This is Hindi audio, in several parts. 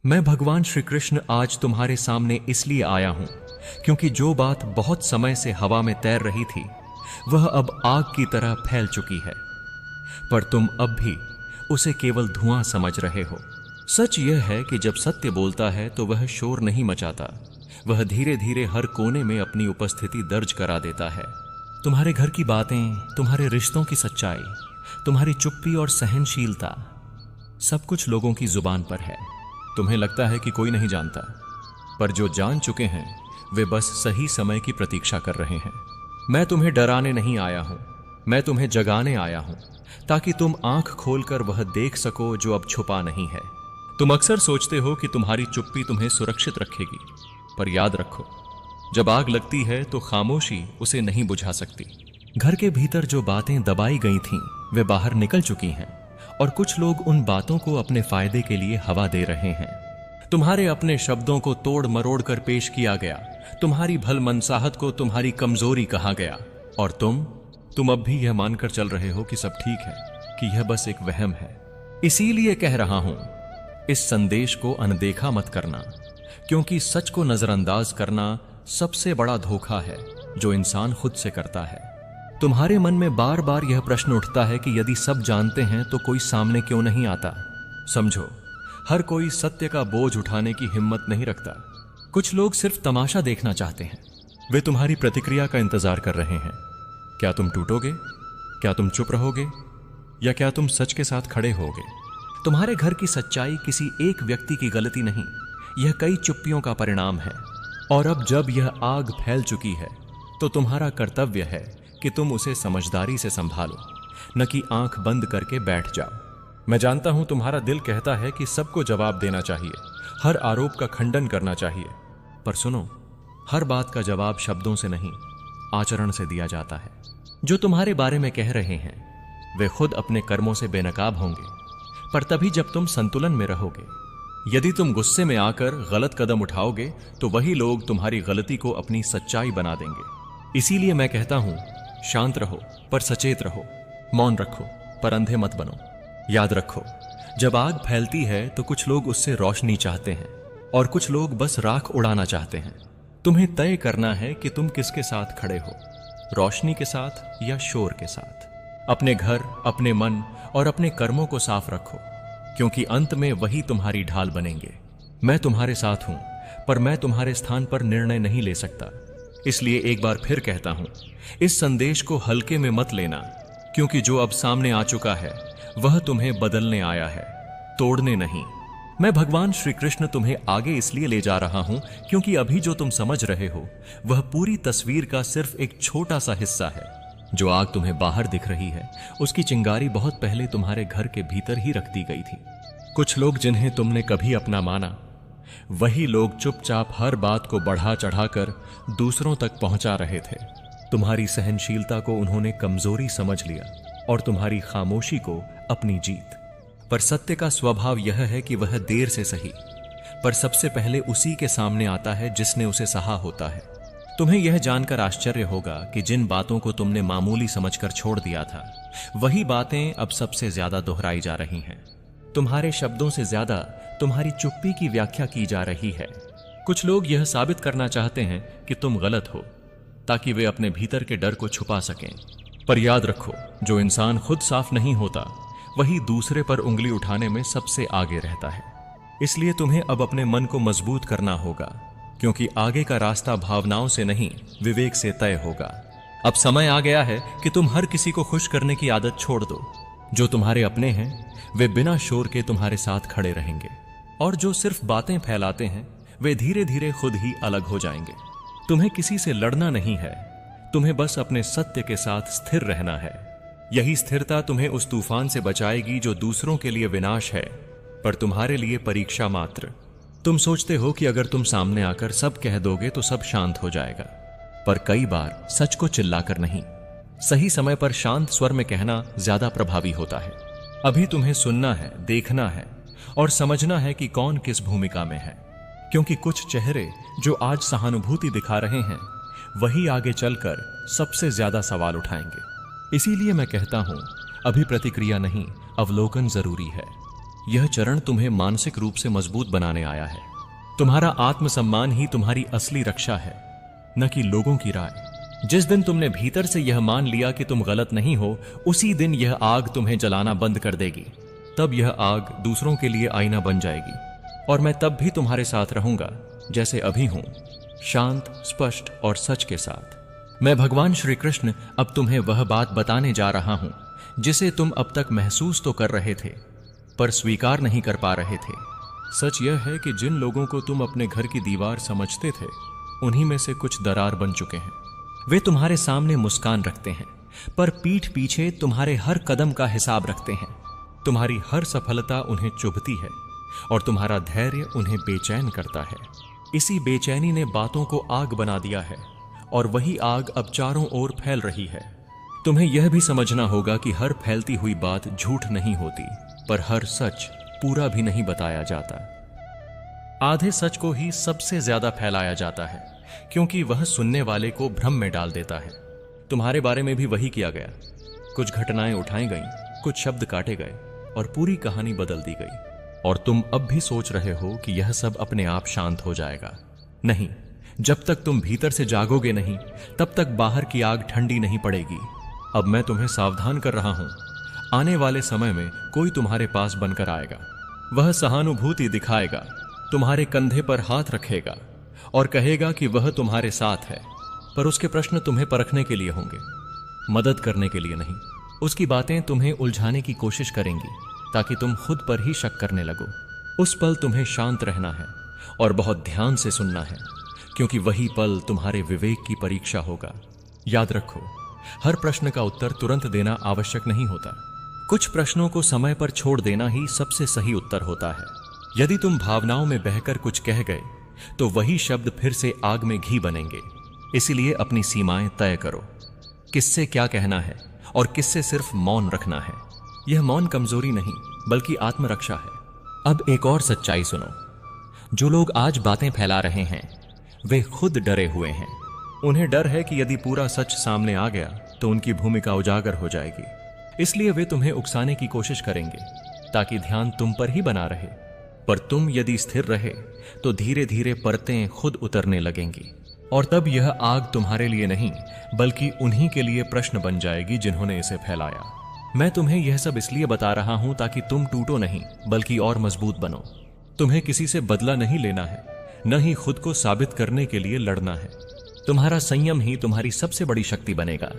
मैं भगवान श्री कृष्ण आज तुम्हारे सामने इसलिए आया हूं क्योंकि जो बात बहुत समय से हवा में तैर रही थी वह अब आग की तरह फैल चुकी है, पर तुम अब भी उसे केवल धुआं समझ रहे हो। सच यह है कि जब सत्य बोलता है तो वह शोर नहीं मचाता, वह धीरे धीरे हर कोने में अपनी उपस्थिति दर्ज करा देता है। तुम्हारे घर की बातें, तुम्हारे रिश्तों की सच्चाई, तुम्हारी चुप्पी और सहनशीलता, सब कुछ लोगों की जुबान पर है। तुम्हें लगता है कि कोई नहीं जानता, पर जो जान चुके हैं वे बस सही समय की प्रतीक्षा कर रहे हैं। मैं तुम्हें डराने नहीं आया हूं, मैं तुम्हें जगाने आया हूं, ताकि तुम आंख खोलकर वह देख सको जो अब छुपा नहीं है। तुम अक्सर सोचते हो कि तुम्हारी चुप्पी तुम्हें सुरक्षित रखेगी, पर याद रखो, जब आग लगती है तो खामोशी उसे नहीं बुझा सकती। घर के भीतर जो बातें दबाई गई थीं वे बाहर निकल चुकी हैं, और कुछ लोग उन बातों को अपने फायदे के लिए हवा दे रहे हैं। तुम्हारे अपने शब्दों को तोड़ मरोड़ कर पेश किया गया, तुम्हारी भलमनसाहत को तुम्हारी कमजोरी कहा गया, और तुम अब भी यह मानकर चल रहे हो कि सब ठीक है, कि यह बस एक वहम है। इसीलिए कह रहा हूं, इस संदेश को अनदेखा मत करना, क्योंकि सच को नजरअंदाज करना सबसे बड़ा धोखा है जो इंसान खुद से करता है। तुम्हारे मन में बार बार यह प्रश्न उठता है कि यदि सब जानते हैं तो कोई सामने क्यों नहीं आता। समझो, हर कोई सत्य का बोझ उठाने की हिम्मत नहीं रखता। कुछ लोग सिर्फ तमाशा देखना चाहते हैं, वे तुम्हारी प्रतिक्रिया का इंतजार कर रहे हैं। क्या तुम टूटोगे? क्या तुम चुप रहोगे? या क्या तुम सच के साथ खड़े होगे? तुम्हारे घर की सच्चाई किसी एक व्यक्ति की गलती नहीं, यह कई चुप्पियों का परिणाम है। और अब जब यह आग फैल चुकी है तो तुम्हारा कर्तव्य है कि तुम उसे समझदारी से संभालो, न कि आंख बंद करके बैठ जाओ। मैं जानता हूं तुम्हारा दिल कहता है कि सबको जवाब देना चाहिए, हर आरोप का खंडन करना चाहिए, पर सुनो, हर बात का जवाब शब्दों से नहीं, आचरण से दिया जाता है। जो तुम्हारे बारे में कह रहे हैं वे खुद अपने कर्मों से बेनकाब होंगे, पर तभी जब तुम संतुलन में रहोगे। यदि तुम गुस्से में आकर गलत कदम उठाओगे तो वही लोग तुम्हारी गलती को अपनी सच्चाई बना देंगे। इसीलिए मैं कहता हूं, शांत रहो पर सचेत रहो, मौन रखो पर अंधे मत बनो। याद रखो, जब आग फैलती है तो कुछ लोग उससे रोशनी चाहते हैं और कुछ लोग बस राख उड़ाना चाहते हैं। तुम्हें तय करना है कि तुम किसके साथ खड़े हो, रोशनी के साथ या शोर के साथ। अपने घर, अपने मन और अपने कर्मों को साफ रखो, क्योंकि अंत में वही तुम्हारी ढाल बनेंगे। मैं तुम्हारे साथ हूं, पर मैं तुम्हारे स्थान पर निर्णय नहीं ले सकता। इसलिए एक बार फिर कहता हूं, इस संदेश को हल्के में मत लेना, क्योंकि जो अब सामने आ चुका है वह तुम्हें बदलने आया है, तोड़ने नहीं। मैं भगवान श्री कृष्ण तुम्हें आगे इसलिए ले जा रहा हूं क्योंकि अभी जो तुम समझ रहे हो वह पूरी तस्वीर का सिर्फ एक छोटा सा हिस्सा है। जो आग तुम्हें बाहर दिख रही है उसकी चिंगारी बहुत पहले तुम्हारे घर के भीतर ही रख दी गई थी। कुछ लोग जिन्हें तुमने कभी अपना माना, वही लोग चुपचाप हर बात को बढ़ा चढ़ाकर दूसरों तक पहुंचा रहे थे। तुम्हारी सहनशीलता को उन्होंने कमजोरी समझ लिया और तुम्हारी खामोशी को अपनी जीत। पर सत्य का स्वभाव यह है कि वह देर से सही, पर सबसे पहले उसी के सामने आता है जिसने उसे सहा होता है। तुम्हें यह जानकर आश्चर्य होगा कि जिन बातों को तुमने मामूली समझकर छोड़ दिया था वही बातें अब सबसे ज्यादा दोहराई जा रही हैं। तुम्हारे शब्दों से ज्यादा तुम्हारी चुप्पी की व्याख्या की जा रही है। कुछ लोग यह साबित करना चाहते हैं कि तुम गलत हो, ताकि वे अपने भीतर के डर को छुपा सकें। पर याद रखो, जो इंसान खुद साफ नहीं होता वही दूसरे पर उंगली उठाने में सबसे आगे रहता है। इसलिए तुम्हें अब अपने मन को मजबूत करना होगा, क्योंकि आगे का रास्ता भावनाओं से नहीं, विवेक से तय होगा। अब समय आ गया है कि तुम हर किसी को खुश करने की आदत छोड़ दो। जो तुम्हारे अपने हैं वे बिना शोर के तुम्हारे साथ खड़े रहेंगे, और जो सिर्फ बातें फैलाते हैं वे धीरे धीरे खुद ही अलग हो जाएंगे। तुम्हें किसी से लड़ना नहीं है, तुम्हें बस अपने सत्य के साथ स्थिर रहना है। यही स्थिरता तुम्हें उस तूफान से बचाएगी जो दूसरों के लिए विनाश है, पर तुम्हारे लिए परीक्षा मात्र। तुम सोचते हो कि अगर तुम सामने आकर सब कह दोगे तो सब शांत हो जाएगा, पर कई बार सच को चिल्लाकर नहीं, सही समय पर शांत स्वर में कहना ज्यादा प्रभावी होता है। अभी तुम्हें सुनना है, देखना है और समझना है कि कौन किस भूमिका में है, क्योंकि कुछ चेहरे जो आज सहानुभूति दिखा रहे हैं वही आगे चलकर सबसे ज्यादा सवाल उठाएंगे। इसीलिए मैं कहता हूं, अभी प्रतिक्रिया नहीं, अवलोकन जरूरी है। यह चरण तुम्हें मानसिक रूप से मजबूत बनाने आया है। तुम्हारा आत्मसम्मान ही तुम्हारी असली रक्षा है, न कि लोगों की राय। जिस दिन तुमने भीतर से यह मान लिया कि तुम गलत नहीं हो, उसी दिन यह आग तुम्हें जलाना बंद कर देगी। तब यह आग दूसरों के लिए आईना बन जाएगी, और मैं तब भी तुम्हारे साथ रहूंगा जैसे अभी हूं, शांत, स्पष्ट और सच के साथ। मैं भगवान श्री कृष्ण अब तुम्हें वह बात बताने जा रहा हूं जिसे तुम अब तक महसूस तो कर रहे थे, पर स्वीकार नहीं कर पा रहे थे। सच यह है कि जिन लोगों को तुम अपने घर की दीवार समझते थे, उन्हीं में से कुछ दरार बन चुके हैं। वे तुम्हारे सामने मुस्कान रखते हैं, पर पीठ पीछे तुम्हारे हर कदम का हिसाब रखते हैं। तुम्हारी हर सफलता उन्हें चुभती है और तुम्हारा धैर्य उन्हें बेचैन करता है। इसी बेचैनी ने बातों को आग बना दिया है, और वही आग अब चारों ओर फैल रही है। तुम्हें यह भी समझना होगा कि हर फैलती हुई बात झूठ नहीं होती, पर हर सच पूरा भी नहीं बताया जाता। आधे सच को ही सबसे ज्यादा फैलाया जाता है, क्योंकि वह सुनने वाले को भ्रम में डाल देता है। तुम्हारे बारे में भी वही किया गया। कुछ घटनाएं उठाई गईं, कुछ शब्द काटे गए और पूरी कहानी बदल दी गई। और तुम अब भी सोच रहे हो कि यह सब अपने आप शांत हो जाएगा। नहीं, जब तक तुम भीतर से जागोगे नहीं, तब तक बाहर की आग ठंडी नहीं पड़ेगी। अब मैं तुम्हें सावधान कर रहा हूं। आने वाले समय में कोई तुम्हारे पास बनकर आएगा। वह सहानुभूति दिखाएगा, तुम्हारे कंधे पर हाथ रखेगा और कहेगा कि वह तुम्हारे साथ है, पर उसके प्रश्न तुम्हें परखने के लिए होंगे, मदद करने के लिए नहीं। उसकी बातें तुम्हें उलझाने की कोशिश करेंगी ताकि तुम खुद पर ही शक करने लगो। उस पल तुम्हें शांत रहना है और बहुत ध्यान से सुनना है, क्योंकि वही पल तुम्हारे विवेक की परीक्षा होगा। याद रखो, हर प्रश्न का उत्तर तुरंत देना आवश्यक नहीं होता। कुछ प्रश्नों को समय पर छोड़ देना ही सबसे सही उत्तर होता है। यदि तुम भावनाओं में बहकर कुछ कह गए, तो वही शब्द फिर से आग में घी बनेंगे। इसलिए अपनी सीमाएं तय करो, किससे क्या कहना है और किससे सिर्फ मौन रखना है। यह मौन कमजोरी नहीं, बल्कि आत्मरक्षा है। अब एक और सच्चाई सुनो। जो लोग आज बातें फैला रहे हैं, वे खुद डरे हुए हैं। उन्हें डर है कि यदि पूरा सच सामने आ गया तो उनकी भूमिका उजागर हो जाएगी। इसलिए वे तुम्हें उकसाने की कोशिश करेंगे ताकि ध्यान तुम पर ही बना रहे। पर तुम यदि स्थिर रहे तो धीरे धीरे परतें खुद उतरने लगेंगी, और तब यह आग तुम्हारे लिए नहीं, बल्कि उन्हीं के लिए प्रश्न बन जाएगी जिन्होंने इसे फैलाया। मैं तुम्हें यह सब इसलिए बता रहा हूं ताकि तुम टूटो नहीं, बल्कि और मजबूत बनो। तुम्हें किसी से बदला नहीं लेना है, न ही खुद को साबित करने के लिए लड़ना है। तुम्हारा संयम ही तुम्हारी सबसे बड़ी शक्ति बनेगा।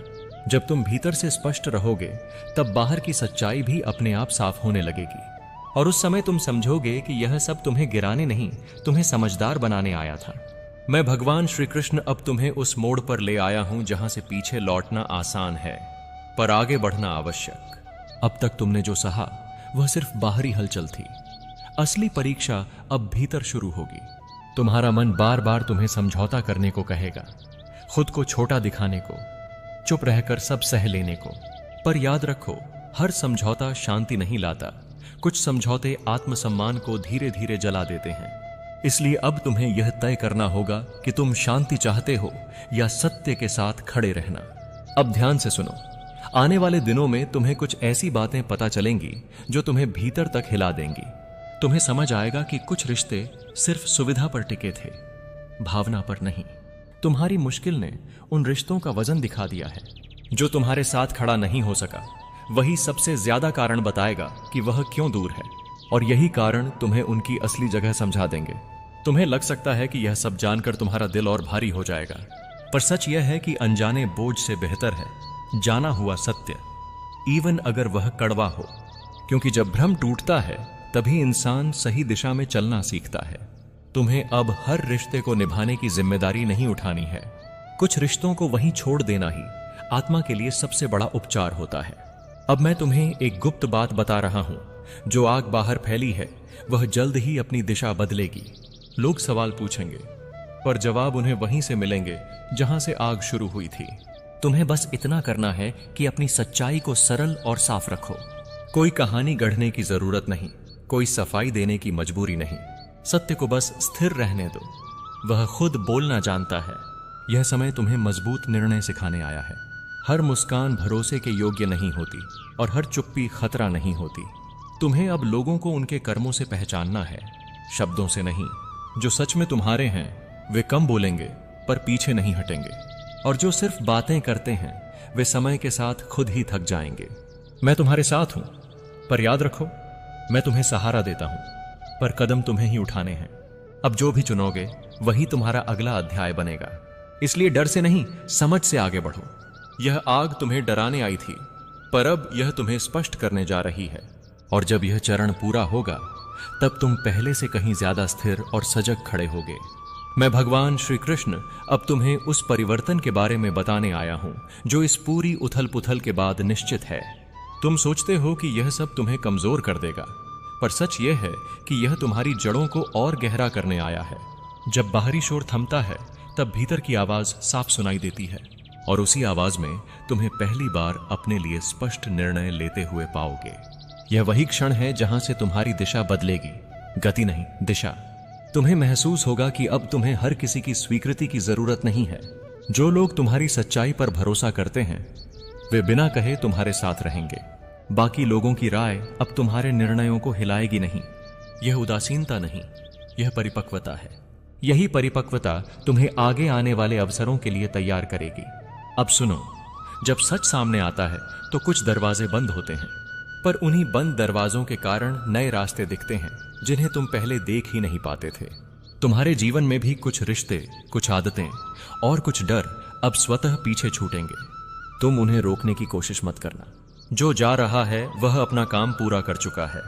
जब तुम भीतर से स्पष्ट रहोगे, तब बाहर की सच्चाई भी अपने आप साफ होने लगेगी, और उस समय तुम समझोगे कि यह सब तुम्हें गिराने नहीं, तुम्हें समझदार बनाने आया था। मैं भगवान श्री कृष्ण अब तुम्हें उस मोड़ पर ले आया हूं जहां से पीछे लौटना आसान है, पर आगे बढ़ना आवश्यक। अब तक तुमने जो सहा वह सिर्फ बाहरी हलचल थी। असली परीक्षा अब भीतर शुरू होगी। तुम्हारा मन बार बार तुम्हें समझौता करने को कहेगा, खुद को छोटा दिखाने को, चुप रहकर सब सह लेने को। पर याद रखो, हर समझौता शांति नहीं लाता। कुछ समझौते आत्मसम्मान को धीरे धीरे जला देते हैं। इसलिए अब तुम्हें यह तय करना होगा कि तुम शांति चाहते हो या सत्य के साथ खड़े रहना। अब ध्यान से सुनो। आने वाले दिनों में तुम्हें कुछ ऐसी बातें पता चलेंगी जो तुम्हें भीतर तक हिला देंगी। तुम्हें समझ आएगा कि कुछ रिश्ते सिर्फ सुविधा पर टिके थे, भावना पर नहीं। तुम्हारी मुश्किल ने उन रिश्तों का वजन दिखा दिया है। जो तुम्हारे साथ खड़ा नहीं हो सका, वही सबसे ज्यादा कारण बताएगा कि वह क्यों दूर है, और यही कारण तुम्हें उनकी असली जगह समझा देंगे। तुम्हें लग सकता है कि यह सब जानकर तुम्हारा दिल और भारी हो जाएगा, पर सच यह है कि अनजाने बोझ से बेहतर है जाना हुआ सत्य, इवन अगर वह कड़वा हो। क्योंकि जब भ्रम टूटता है, तभी इंसान सही दिशा में चलना सीखता है। तुम्हें अब हर रिश्ते को निभाने की जिम्मेदारी नहीं उठानी है। कुछ रिश्तों को वहीं छोड़ देना ही आत्मा के लिए सबसे बड़ा उपचार होता है। अब मैं तुम्हें एक गुप्त बात बता रहा हूं। जो आग बाहर फैली है, वह जल्द ही अपनी दिशा बदलेगी। लोग सवाल पूछेंगे, पर जवाब उन्हें वहीं से मिलेंगे जहां से आग शुरू हुई थी। तुम्हें बस इतना करना है कि अपनी सच्चाई को सरल और साफ रखो। कोई कहानी गढ़ने की जरूरत नहीं, कोई सफाई देने की मजबूरी नहीं। सत्य को बस स्थिर रहने दो, वह खुद बोलना जानता है। यह समय तुम्हें मजबूत निर्णय सिखाने आया है। हर मुस्कान भरोसे के योग्य नहीं होती और हर चुप्पी खतरा नहीं होती। तुम्हें अब लोगों को उनके कर्मों से पहचानना है, शब्दों से नहीं। जो सच में तुम्हारे हैं वे कम बोलेंगे पर पीछे नहीं हटेंगे, और जो सिर्फ बातें करते हैं वे समय के साथ खुद ही थक जाएंगे। मैं तुम्हारे साथ हूं, पर याद रखो मैं तुम्हें सहारा देता हूं, पर कदम तुम्हें ही उठाने हैं। अब जो भी चुनोगे वही तुम्हारा अगला अध्याय बनेगा। इसलिए डर से नहीं, समझ से आगे बढ़ो। यह आग तुम्हें डराने आई थी, पर अब यह तुम्हें स्पष्ट करने जा रही है। और जब यह चरण पूरा होगा तब तुम पहले से कहीं ज्यादा स्थिर और सजग खड़े होगे। मैं भगवान श्री कृष्ण अब तुम्हें उस परिवर्तन के बारे में बताने आया हूं जो इस पूरी उथल पुथल के बाद निश्चित है। तुम सोचते हो कि यह सब तुम्हें कमजोर कर देगा, पर सच यह है कि यह तुम्हारी जड़ों को और गहरा करने आया है। जब बाहरी शोर थमता है तब भीतर की आवाज साफ सुनाई देती है, और उसी आवाज में तुम्हें पहली बार अपने लिए स्पष्ट निर्णय लेते हुए पाओगे। यह वही क्षण है जहां से तुम्हारी दिशा बदलेगी, गति नहीं दिशा। तुम्हें महसूस होगा कि अब तुम्हें हर किसी की स्वीकृति की जरूरत नहीं है। जो लोग तुम्हारी सच्चाई पर भरोसा करते हैं वे बिना कहे तुम्हारे साथ रहेंगे। बाकी लोगों की राय अब तुम्हारे निर्णयों को हिलाएगी नहीं। यह उदासीनता नहीं, यह परिपक्वता है। यही परिपक्वता तुम्हें आगे आने वाले अवसरों के लिए तैयार करेगी। अब सुनो, जब सच सामने आता है तो कुछ दरवाजे बंद होते हैं, पर उन्हीं बंद दरवाजों के कारण नए रास्ते दिखते हैं जिन्हें तुम पहले देख ही नहीं पाते थे। तुम्हारे जीवन में भी कुछ रिश्ते, कुछ आदतें और कुछ डर अब स्वतः पीछे छूटेंगे। तुम उन्हें रोकने की कोशिश मत करना। जो जा रहा है वह अपना काम पूरा कर चुका है।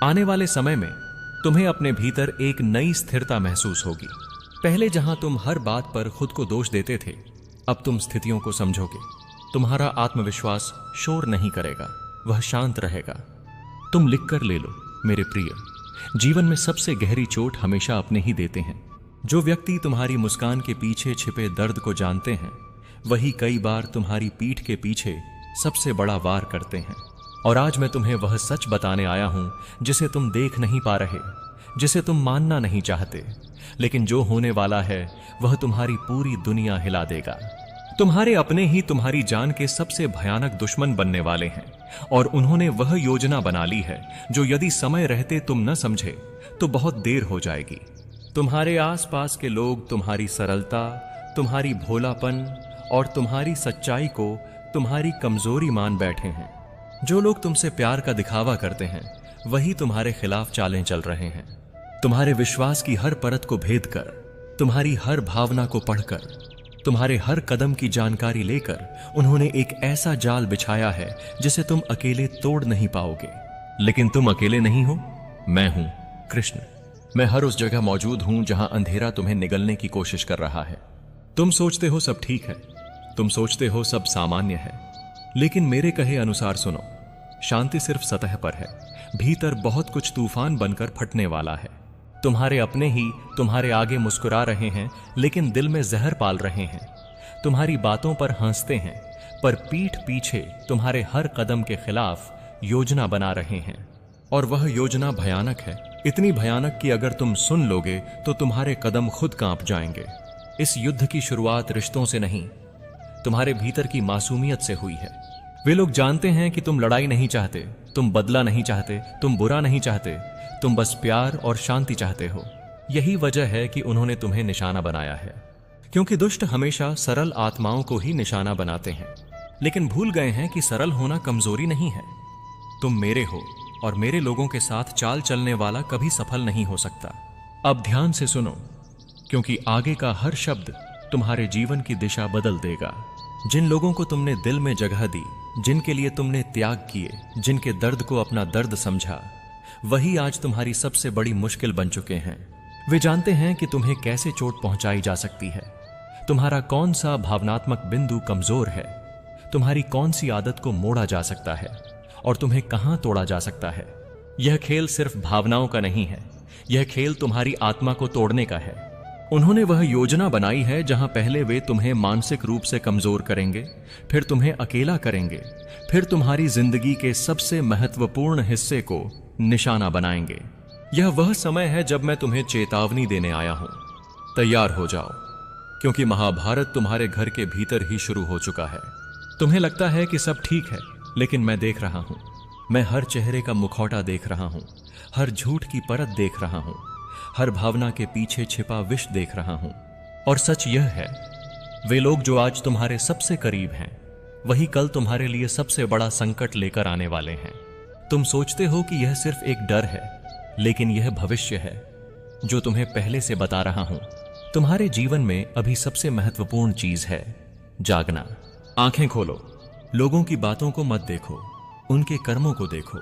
आने वाले समय में तुम्हें अपने भीतर एक नई स्थिरता महसूस होगी। पहले जहां तुम हर बात पर खुद को दोष देते थे, अब तुम स्थितियों को समझोगे। तुम्हारा आत्मविश्वास शोर नहीं करेगा, वह शांत रहेगा। तुम लिख कर ले लो, मेरे प्रिय, जीवन में सबसे गहरी चोट हमेशा अपने ही देते हैं। जो व्यक्ति तुम्हारी मुस्कान के पीछे छिपे दर्द को जानते हैं वही कई बार तुम्हारी पीठ के पीछे सबसे बड़ा वार करते हैं। और आज मैं तुम्हें वह सच बताने आया हूं जिसे तुम देख नहीं पा रहे, जिसे तुम मानना नहीं चाहते, लेकिन जो होने वाला है वह तुम्हारी पूरी दुनिया हिला देगा। तुम्हारे अपने ही तुम्हारी जान के सबसे भयानक दुश्मन बनने वाले हैं, और उन्होंने वह योजना बना ली है जो यदि समय रहते तुम न समझे तो बहुत देर हो जाएगी। तुम्हारे आसपास के लोग तुम्हारी सरलता, तुम्हारी भोलापन और तुम्हारी सच्चाई को तुम्हारी कमजोरी मान बैठे हैं। जो लोग तुमसे प्यार का दिखावा करते हैं वही तुम्हारे खिलाफ चालें चल रहे हैं। तुम्हारे विश्वास की हर परत को भेद कर, तुम्हारी हर भावना को पढ़कर, तुम्हारे हर कदम की जानकारी लेकर उन्होंने एक ऐसा जाल बिछाया है जिसे तुम अकेले तोड़ नहीं पाओगे। लेकिन तुम अकेले नहीं हो, मैं हूं कृष्ण। मैं हर उस जगह मौजूद हूं जहां अंधेरा तुम्हें निगलने की कोशिश कर रहा है। तुम सोचते हो सब ठीक है, तुम सोचते हो सब सामान्य है, लेकिन मेरे कहे अनुसार सुनो, शांति सिर्फ सतह पर है, भीतर बहुत कुछ तूफान बनकर फटने वाला है। तुम्हारे अपने ही तुम्हारे आगे मुस्कुरा रहे हैं लेकिन दिल में जहर पाल रहे हैं। तुम्हारी बातों पर हंसते हैं पर पीठ पीछे तुम्हारे हर कदम के खिलाफ योजना बना रहे हैं। और वह योजना भयानक है, इतनी भयानक कि अगर तुम सुन लोगे तो तुम्हारे कदम खुद कांप जाएंगे। इस युद्ध की शुरुआत रिश्तों से नहीं, तुम्हारे भीतर की मासूमियत से हुई है। वे लोग जानते हैं कि तुम लड़ाई नहीं चाहते, तुम बदला नहीं चाहते, तुम बुरा नहीं चाहते, तुम बस प्यार और शांति चाहते हो। यही वजह है कि उन्होंने तुम्हें निशाना बनाया है, क्योंकि दुष्ट हमेशा सरल आत्माओं को ही निशाना बनाते हैं, लेकिन भूल गए हैं कि सरल होना कमजोरी नहीं है। तुम मेरे हो और मेरे लोगों के साथ चाल चलने वाला कभी सफल नहीं हो सकता। अब ध्यान से सुनो, क्योंकि आगे का हर शब्द तुम्हारे जीवन की दिशा बदल देगा। जिन लोगों को तुमने दिल में जगह दी, जिनके लिए तुमने त्याग किए, जिनके दर्द को अपना दर्द समझा, वही आज तुम्हारी सबसे बड़ी मुश्किल बन चुके हैं। वे जानते हैं कि तुम्हें कैसे चोट पहुंचाई जा सकती है, तुम्हारा कौन सा भावनात्मक बिंदु कमजोर है, तुम्हारी कौन सी आदत को मोड़ा जा सकता है और तुम्हें कहां तोड़ा जा सकता है। यह खेल सिर्फ भावनाओं का नहीं है, यह खेल तुम्हारी आत्मा को तोड़ने का है। उन्होंने वह योजना बनाई है जहां पहले वे तुम्हें मानसिक रूप से कमजोर करेंगे, फिर तुम्हें अकेला करेंगे, फिर तुम्हारी जिंदगी के सबसे महत्वपूर्ण हिस्से को निशाना बनाएंगे। यह वह समय है जब मैं तुम्हें चेतावनी देने आया हूं। तैयार हो जाओ, क्योंकि महाभारत तुम्हारे घर के भीतर ही शुरू हो चुका है। तुम्हें लगता है कि सब ठीक है, लेकिन मैं देख रहा हूं। मैं हर चेहरे का मुखौटा देख रहा हूं, हर झूठ की परत देख रहा हूं, हर भावना के पीछे छिपा विष देख रहा हूं। और सच यह है, वे लोग जो आज तुम्हारे सबसे करीब हैं, वही कल तुम्हारे लिए सबसे बड़ा संकट लेकर आने वाले हैं। तुम सोचते हो कि यह सिर्फ एक डर है, लेकिन यह भविष्य है जो तुम्हें पहले से बता रहा हूं। तुम्हारे जीवन में अभी सबसे महत्वपूर्ण चीज है जागना। आंखें खोलो, लोगों की बातों को मत देखो, उनके कर्मों को देखो।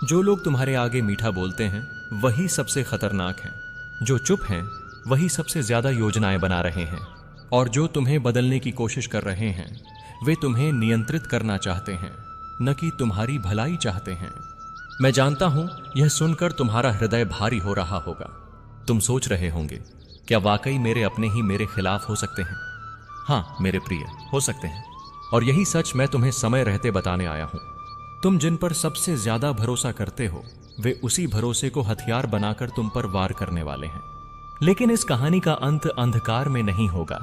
जो लोग तुम्हारे आगे मीठा बोलते हैं वही सबसे खतरनाक हैं। जो चुप हैं वही सबसे ज्यादा योजनाएं बना रहे हैं। और जो तुम्हें बदलने की कोशिश कर रहे हैं वे तुम्हें नियंत्रित करना चाहते हैं, न कि तुम्हारी भलाई चाहते हैं। मैं जानता हूं यह सुनकर तुम्हारा हृदय भारी हो रहा होगा। तुम सोच रहे होंगे, क्या वाकई मेरे अपने ही मेरे खिलाफ हो सकते हैं? हाँ मेरे प्रिय, हो सकते हैं। और यही सच मैं तुम्हें समय रहते बताने आया हूं। तुम जिन पर सबसे ज्यादा भरोसा करते हो वे उसी भरोसे को हथियार बनाकर तुम पर वार करने वाले हैं। लेकिन इस कहानी का अंत अंधकार में नहीं होगा,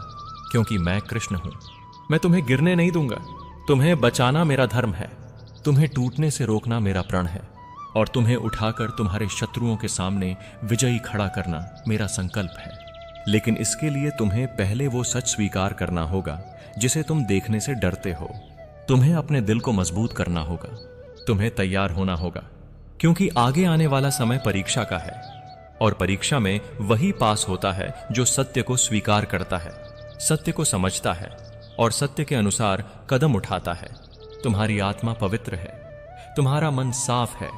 क्योंकि मैं कृष्ण हूं। मैं तुम्हें गिरने नहीं दूंगा। तुम्हें बचाना मेरा धर्म है, तुम्हें टूटने से रोकना मेरा प्रण है, और तुम्हें उठाकर तुम्हारे शत्रुओं के सामने विजयी खड़ा करना मेरा संकल्प है। लेकिन इसके लिए तुम्हें पहले वो सच स्वीकार करना होगा जिसे तुम देखने से डरते हो। तुम्हें अपने दिल को मजबूत करना होगा, तुम्हें तैयार होना होगा, क्योंकि आगे आने वाला समय परीक्षा का है। और परीक्षा में वही पास होता है जो सत्य को स्वीकार करता है, सत्य को समझता है और सत्य के अनुसार कदम उठाता है। तुम्हारी आत्मा पवित्र है, तुम्हारा मन साफ है,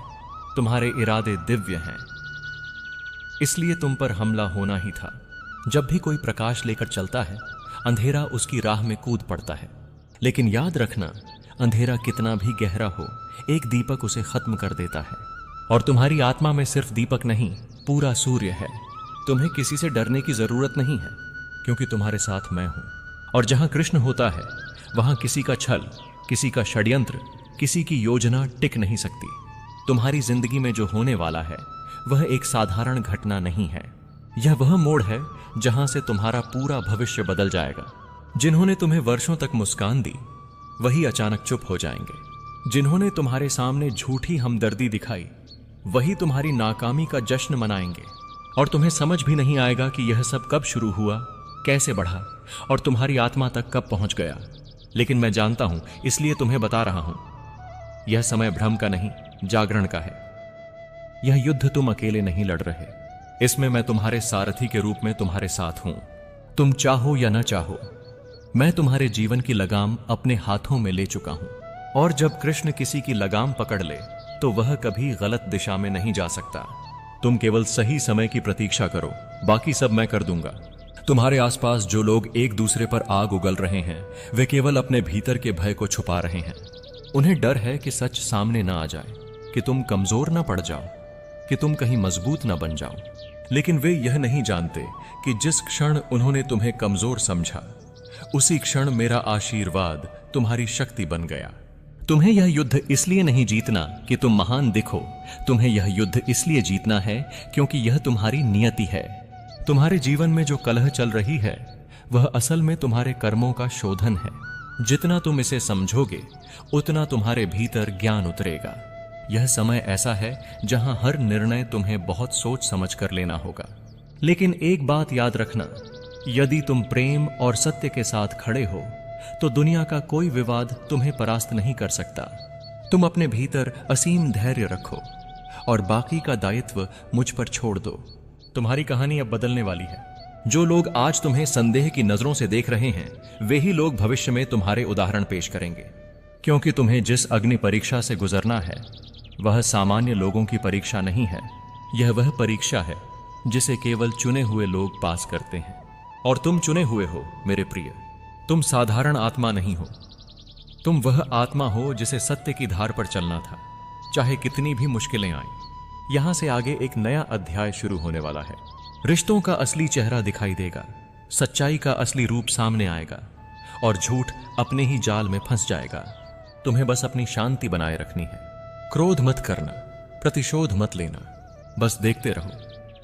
तुम्हारे इरादे दिव्य हैं। इसलिए तुम पर हमला होना ही था। जब भी कोई प्रकाश लेकर चलता है, अंधेरा उसकी राह में कूद पड़ता है। लेकिन याद रखना, अंधेरा कितना भी गहरा हो, एक दीपक उसे खत्म कर देता है। और तुम्हारी आत्मा में सिर्फ दीपक नहीं, पूरा सूर्य है। तुम्हें किसी से डरने की जरूरत नहीं है, क्योंकि तुम्हारे साथ मैं हूं। और जहां कृष्ण होता है वहां किसी का छल, किसी का षड्यंत्र, किसी की योजना टिक नहीं सकती। तुम्हारी जिंदगी में जो होने वाला है वह एक साधारण घटना नहीं है। यह वह मोड़ है जहां से तुम्हारा पूरा भविष्य बदल जाएगा। जिन्होंने तुम्हें वर्षों तक मुस्कान दी वही अचानक चुप हो जाएंगे। जिन्होंने तुम्हारे सामने झूठी हमदर्दी दिखाई वही तुम्हारी नाकामी का जश्न मनाएंगे। और तुम्हें समझ भी नहीं आएगा कि यह सब कब शुरू हुआ, कैसे बढ़ा और तुम्हारी आत्मा तक कब पहुंच गया। लेकिन मैं जानता हूं, इसलिए तुम्हें बता रहा हूं, यह समय भ्रम का नहीं, जागरण का है। यह युद्ध तुम अकेले नहीं लड़ रहे, इसमें मैं तुम्हारे सारथी के रूप में तुम्हारे साथ हूं। तुम चाहो या न चाहो, मैं तुम्हारे जीवन की लगाम अपने हाथों में ले चुका हूं। और जब कृष्ण किसी की लगाम पकड़ ले तो वह कभी गलत दिशा में नहीं जा सकता। तुम केवल सही समय की प्रतीक्षा करो, बाकी सब मैं कर दूंगा। तुम्हारे आसपास जो लोग एक दूसरे पर आग उगल रहे हैं वे केवल अपने भीतर के भय को छुपा रहे हैं। उन्हें डर है कि सच सामने ना आ जाए, कि तुम कमजोर ना पड़ जाओ, कि तुम कहीं मजबूत ना बन जाओ। लेकिन वे यह नहीं जानते कि जिस क्षण उन्होंने तुम्हें कमजोर समझा उसी क्षण मेरा आशीर्वाद तुम्हारी शक्ति बन गया। तुम्हें यह युद्ध इसलिए नहीं जीतना कि तुम महान दिखो, तुम्हें यह युद्ध इसलिए जीतना है क्योंकि यह तुम्हारी नियति है। तुम्हारे जीवन में जो कलह चल रही है वह असल में तुम्हारे कर्मों का शोधन है। जितना तुम इसे समझोगे उतना तुम्हारे भीतर ज्ञान उतरेगा। यह समय ऐसा है जहां हर निर्णय तुम्हें बहुत सोच समझ कर लेना होगा। लेकिन एक बात याद रखना, यदि तुम प्रेम और सत्य के साथ खड़े हो तो दुनिया का कोई विवाद तुम्हें परास्त नहीं कर सकता। तुम अपने भीतर असीम धैर्य रखो और बाकी का दायित्व मुझ पर छोड़ दो। तुम्हारी कहानी अब बदलने वाली है। जो लोग आज तुम्हें संदेह की नजरों से देख रहे हैं वे ही लोग भविष्य में तुम्हारे उदाहरण पेश करेंगे, क्योंकि तुम्हें जिस अग्नि परीक्षा से गुजरना है वह सामान्य लोगों की परीक्षा नहीं है। यह वह परीक्षा है जिसे केवल चुने हुए लोग पास करते हैं। और तुम चुने हुए हो मेरे प्रिय। तुम साधारण आत्मा नहीं हो, तुम वह आत्मा हो जिसे सत्य की धार पर चलना था, चाहे कितनी भी मुश्किलें आए। यहां से आगे एक नया अध्याय शुरू होने वाला है। रिश्तों का असली चेहरा दिखाई देगा, सच्चाई का असली रूप सामने आएगा और झूठ अपने ही जाल में फंस जाएगा। तुम्हें बस अपनी शांति बनाए रखनी है। क्रोध मत करना, प्रतिशोध मत लेना, बस देखते रहो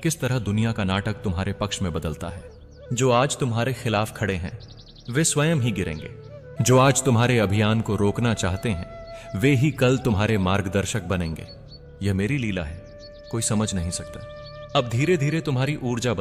किस तरह दुनिया का नाटक तुम्हारे पक्ष में बदलता है। जो आज तुम्हारे खिलाफ खड़े हैं वे स्वयं ही गिरेंगे। जो आज तुम्हारे अभियान को रोकना चाहते हैं वे ही कल तुम्हारे मार्गदर्शक बनेंगे। यह मेरी लीला है, कोई समझ नहीं सकता। अब धीरे धीरे तुम्हारी ऊर्जा